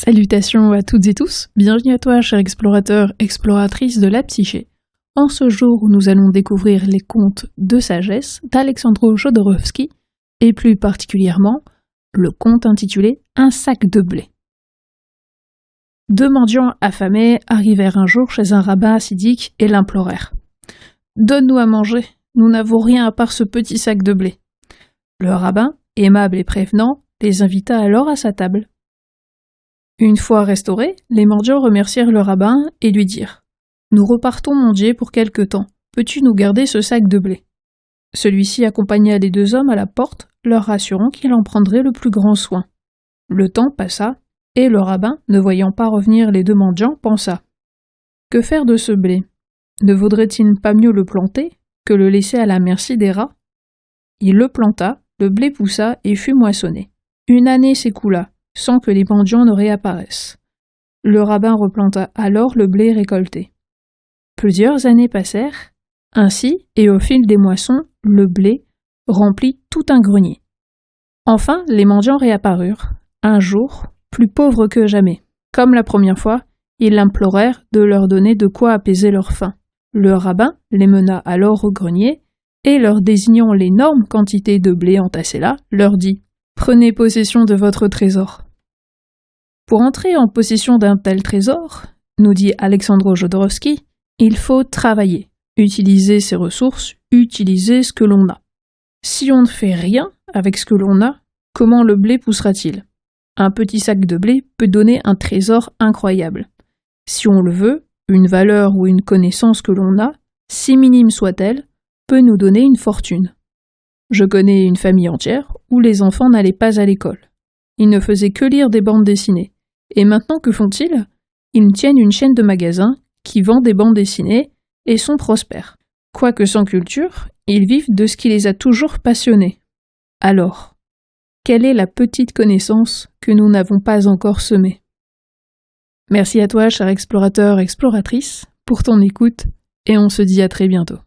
Salutations à toutes et tous, bienvenue à toi cher explorateur, exploratrice de la psyché. En ce jour où nous allons découvrir les contes de sagesse d'Alexandre Jodorowsky, et plus particulièrement le conte intitulé « Un sac de blé ». Deux mendiants affamés arrivèrent un jour chez un rabbin hassidique et l'implorèrent. « Donne-nous à manger, nous n'avons rien à part ce petit sac de blé. » Le rabbin, aimable et prévenant, les invita alors à sa table. Une fois restaurés, les mendiants remercièrent le rabbin et lui dirent « Nous repartons mendier pour quelque temps, peux-tu nous garder ce sac de blé ?» Celui-ci accompagna les deux hommes à la porte, leur rassurant qu'il en prendrait le plus grand soin. Le temps passa, et le rabbin, ne voyant pas revenir les deux mendiants, pensa « Que faire de ce blé? Ne vaudrait-il pas mieux le planter que le laisser à la merci des rats ?» Il le planta, le blé poussa et fut moissonné. Une année s'écoula, sans que les mendiants ne réapparaissent. Le rabbin replanta alors le blé récolté. Plusieurs années passèrent, ainsi, et au fil des moissons, le blé remplit tout un grenier. Enfin, les mendiants réapparurent, un jour, plus pauvres que jamais. Comme la première fois, ils l'implorèrent de leur donner de quoi apaiser leur faim. Le rabbin les mena alors au grenier, et leur désignant l'énorme quantité de blé entassée là, leur dit « Prenez possession de votre trésor. » Pour entrer en possession d'un tel trésor, nous dit Alexandre Jodorowsky, il faut travailler, utiliser ses ressources, utiliser ce que l'on a. Si on ne fait rien avec ce que l'on a, comment le blé poussera-t-il? Un petit sac de blé peut donner un trésor incroyable. Si on le veut, une valeur ou une connaissance que l'on a, si minime soit-elle, peut nous donner une fortune. Je connais une famille entière où les enfants n'allaient pas à l'école. Ils ne faisaient que lire des bandes dessinées. Et maintenant, que font-ils? Ils tiennent une chaîne de magasins qui vend des bandes dessinées et sont prospères. Quoique sans culture, ils vivent de ce qui les a toujours passionnés. Alors, quelle est la petite connaissance que nous n'avons pas encore semée? Merci à toi, cher explorateur, exploratrice, pour ton écoute, et on se dit à très bientôt.